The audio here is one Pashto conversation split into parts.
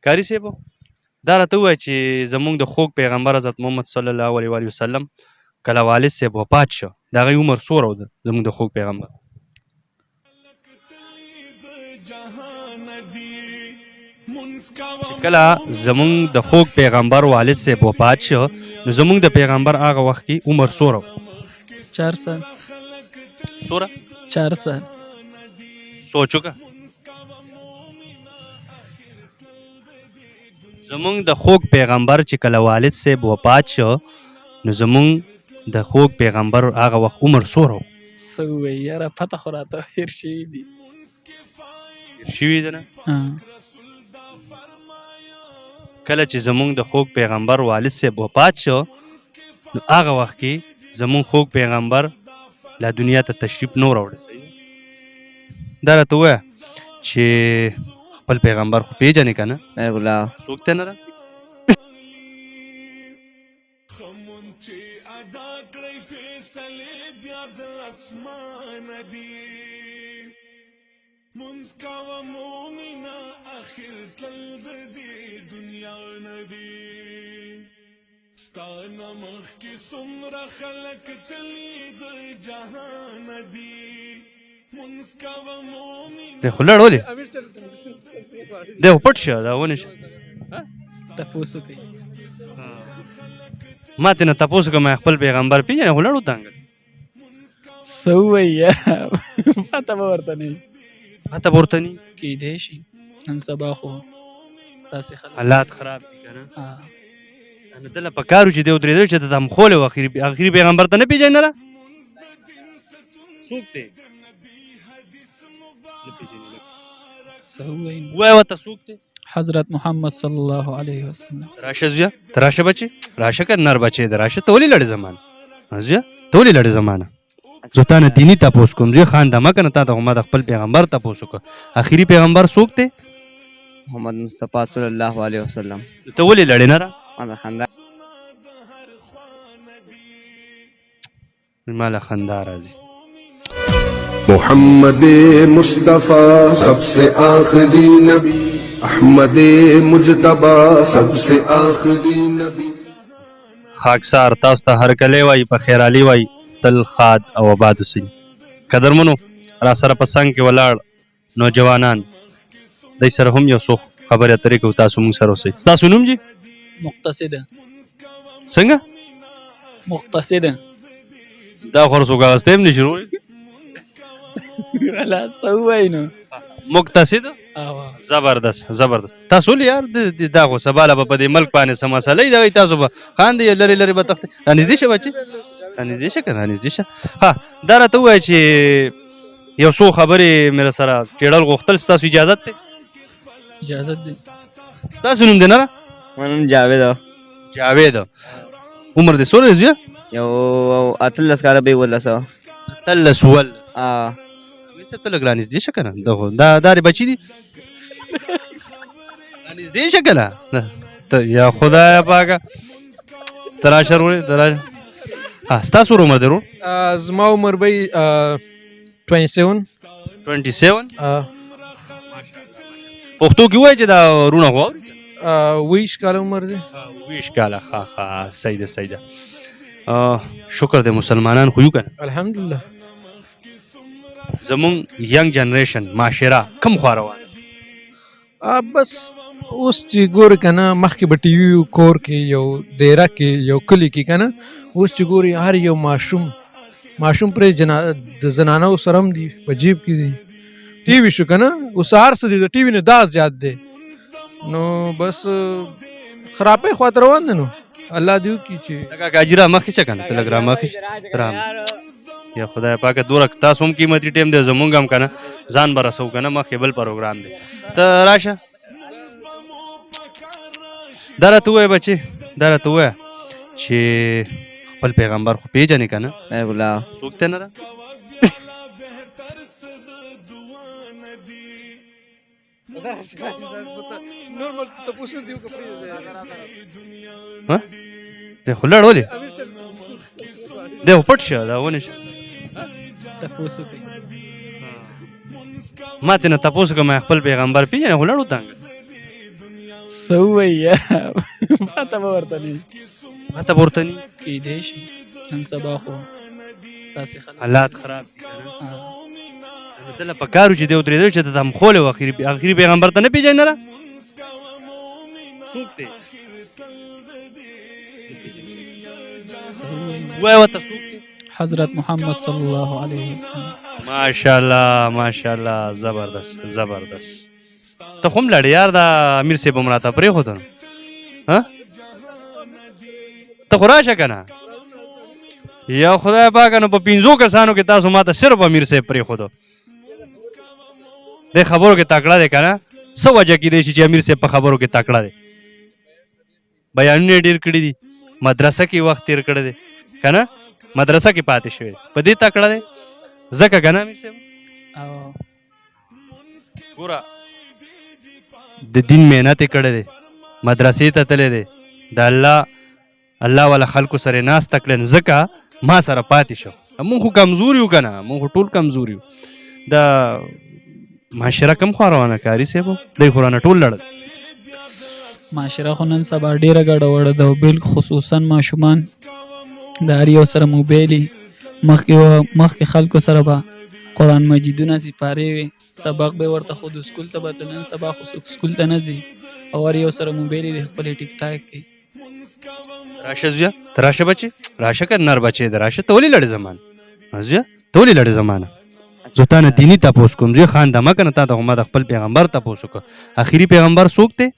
کاری صاحب دا راته ووایه چې زمونږ د خوږ پیغمبر حضرت محمد صلی الله علیه و وسلم کله والد صاحب وفات شو د هغې عمر څومره و زمونږ د خوږ پیغمبر چې کله زمونږ د خوږ پیغمبر والد صاحب وفات شو نو زمونږ د پیغمبر هغه وخت کې عمر څومره و 4 سال څومره 4 سال سوچ وکړه زمونږ د خوږ پیغمبر چې کله والد صاحب وفات شو نو زمونږ د خوږ پیغمبر هغه وخت عمر څومره و څه ووایي یاره پته خو راته هېر شوي دي شوي ده نه کله چې زمونږ د خوږ پیغمبر والد صاحب وفات شو نو هغه وخت کې زمونږ خوږ پیغمبر لا دنیا ته تشریف نه راوړی دا راته ووایه چې خپل پیغمبر خو پیژنې که نه څوک ته نه را دی خو لړ ولې دی خو پټ شه دا ونې شه تپوس وکړئ ما ترې نه تپوس وکړه خپل پیغمبر پېژنې خو لړ ودانګل څه ووایي یاره پته به ورته نه وي پته به ورته نه وي کیدای شي نن سبا خو داسې خلک حالات خراب دي که نه نو دله په کار و چې دی ودرېدل چې د مخولی و اخري پیغمبر ته نه پېژنې نه را څوک دی څه ووایي ووایه ورته څوک دی حضرت محمد صلی الله علیه وسلم راشه زویه ته راشه بچې راشه که نر بچې دی راشه ته ولې لړې زمانه زویه ته ولې لړې زمانه زه تا نه دیني تپوس کوم زوی خاندمه که نه تا ته خو ما د خپل پیغمبر تپوس وکړه اخري پیغمبر څوک دی محمد مصطفی صلی الله علیه وسلم ته ولې لړې نه را ما له خندا راځي محمد مصطفی سب سے آخری نبی احمد مجتبی سب سے آخری نبی خاکسار تاسو ته هرکلی وایي په خیرالي وایي تل خاد او آباد اوسئ قدرمنو را سره په څنګ کې ولاړ نوجوانان دی سره هم یو څو خبرې اترې کوو تاسو موږ سره اوسئ ستاسو نوم جي مقتصده څنګه مقتصده دا خو څوک اغوستی هم نشي رولی ولا څه ووایي نو مقتصد زبردست زبردست تاسو ولې یار دا خو سبا له به په دې ملک باندې څه مسله وي دغه تاسو به خاندئ لرې لرې به تښتئ رانږدې شه بچې رانږدې شه که رانږدې شه ها دا راته ووایه چې یو څو خبرې مې سره چېړل غوښتل ستاسو اجازت دی اجازت دی ستاسو نوم دی نه را ما نوم جاوید جاوید عمر دې څومره دی زویه یو 18 کاله به 18 18 صاحب ته لږ رانږدې شه که نه دا دې بچي دي رانږدې شه که نه یا خدایه پاکه ته راشه وروڼې ته راشه ستاسو څومره عمر دی وروڼ زما عمر به 27 پښتو کې وایي چې دا وروڼه خو اوري 20 کاله عمر دی 20 کاله ښه صحیح ده صحیح ده شکر دی مسلمانان خو یو که نه الحمدلله زمونږ ینګ جنریشن معاشره کم خوا روانه بس اوس چې ګورې که نه مخکې به ټي وي کور کې یو دیره کې یو کلي کې که نه اوس چې ګورې هر یو ماشوم پرې د زنانو سره هم دي په جیب کې دي ټي وي شو که نه اوس هر څه دي د ټي وي نه دا زیات دی نو بس خرابۍ خواته روان دی نو الله دې وکړي چې لکه کاجي را مخکې شه که نه ته لږ را مخکې یا خدای پاکه دوره تاسو هم قیمتي ټیم دی زمونږ هم که نه ځان به رسو که نه مخکې بل پروګرام دی ته راشه دا راته ووایه بچې دا راته ووایه چې خپل پیغمبر خو پیژنې که نه څوک ته نه را دی خو لړ ولې دی خو پټ شه دا ونې شه تپوس وکړئ ما ترې نه تپوس وکړه خپل پیغمبر پېژنې خو لړ ودانګل سوي پته به ورته نه ماته به ورته نه کیدای شي نن سبا خو داسې خلک حالات خراب دي که نه دله په کار و چې دی ودرېدل چې ته مخولی و اخري پیغمبر ته نه پېژنې را څوک دی ووایه ورته څوک دی حضرت محمد صلی الله علیه وسلم ماشاءالله ماشاءالله زبردست زبردست ته خو هم لاړې یار دا امیر صاحب هم راته پرېښوده ها ته خو راشه که نه یا خدای پاکه نو په 5 کسانو کې تاسو ما ته صرف امیر صاحب پرېښوده دې خبرو کې تکړه دی که نه څه وجه کېدی شي چې امیر صاحب په خبرو کې تکړه دی بیانونه یې ډېر کړي دي مدرسه کې وخت تېر کړی دی که نه مدرسه کې پاتې شوی په دې تکړه دی ځکه که نه امیر صاحب او ګوره د دین محنت یې کړی دی مدرسې ته تللی دی د الله والا خلکو سره ناسته کړل ځکه ما سره پاتې شو مونږ خو کمزور یو که نه مونږ خو ټول کمزور یو د معاشره کم خوا روانه کاري صاحب دی خو رانه ټول لړل معاشره خو نن سبا ډېره ګډوډه ده او بل خصوصا ماشومان د هر یو سره موبایل مخکې خلکو سره به قرآن مجیدونه سپارې وي سبق به ورته خو د سکول ته به نن سبا خو څوک سکول ته نه ځي او هر یو سره موبایل یې د خپلې ټیک ټاک کوي راشه زویه ته راشه بچې راشه که نر بچې ده راشه ته ولې لړې زمانه زویه ته ولې لړې زمانه زه تا نه دیني تپوس کوم زوی خان دمه که نه تا ته خو ما د خپل پیغمبر تپوس وکړه اخري پیغمبر څوک دی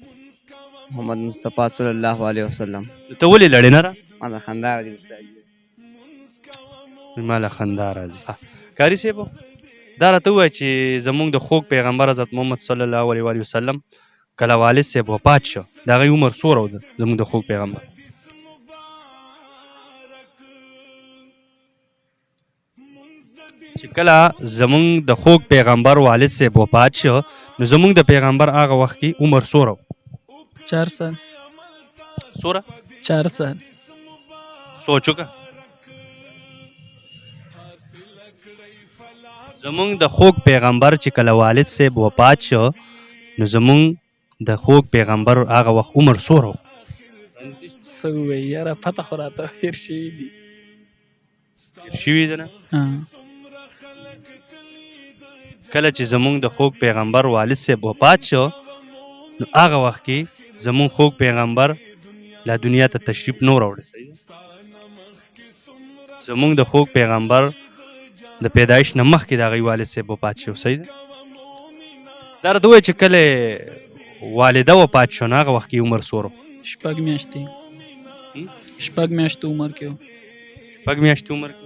محمد مصطفی صلی الله علیه وسلم ته ولې لړې نه را ما له خندا راځي استاد ما له خندا راځي کاري صاحب دا راته ووایه چې زمونږ د خوږ پیغمبر حضرت محمد صلی الله علیه وسلم کله والد صاحب وفات شو د هغې عمر څومره و زمونږ د خوږ پیغمبر چې کله زمونږ د خوږ پیغمبر والد صاحب وفات شو نو زمونږ د پیغمبر هغه وخت کې عمر څومره و 4 سال څومره 4 سال سوچو که زمونږ د خوږ پیغمبر چې کله والد صاحب وفات شو نو زمونږ د خوږ پیغمبر هغه وخت عمر څومره و څه ووایي یاره پته خو راته هېر شوي دي شوي ده نه کله چې زمونږ د خوږ پیغمبر والد صاحب وفات شو نو هغه وخت کې زمونږ خوږ پیغمبر لا دنیا ته تشریف نه راوړی زمونږ د خوږ پیغمبر د پیدایش نه مخکې د هغوی والد صاحب وفات شو صحیح ده دا راته ووایه چې کله والده وفات شو نو هغه وخت کې عمر څومره 6 میاشتې 6 میاشتې عمر کې و 6 میاشتې عمر کې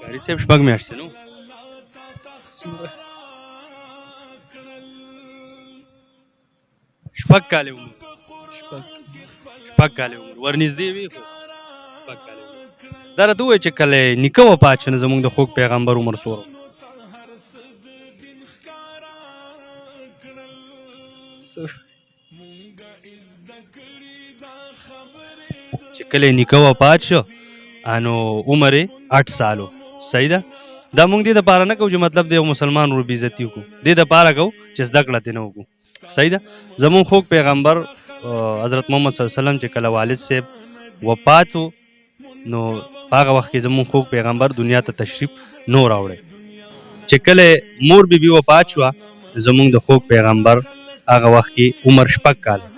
کاري صاحب 6 میاشتې نو شپږ کاله عمر شپږ کاله عمر ورنږدې وي خو شپږ کاله عمر دا راته ووایه چې کله نیکه وفات شو نو زمونږ د خوږ پیغمبر عمر څومره چې کله نیکه وفات شو نو عمر یې 8 سالو صحیح ده دا مونږ دې دپاره نه کوو چې مطلب د یو مسلمان ورو بېعزتي وکړو دې دپاره کوو چې زده کړه ترې نه وکړو صحیح ده زمونږ خوږ پیغمبر حضرت محمد صلی الله علیه وسلم چې کله والد صاحب وفات و نو هغه وخت کې زمونږ خوږ پیغمبر دنیا ته تشریف نه راوړی چې کله مور بیبي وفات شوه زمونږ د خوږ پیغمبر هغه وخت کې عمر 6 کاله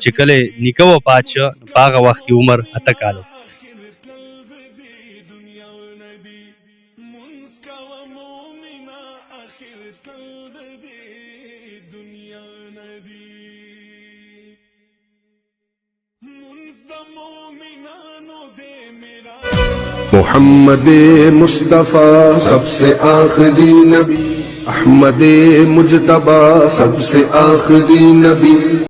چې کله نیکه وفات شو په هغه وخت کې عمر 8 کاله محمد مصطفیٰ سب سے آخری نبی احمد مجتبی سب سے آخری نبی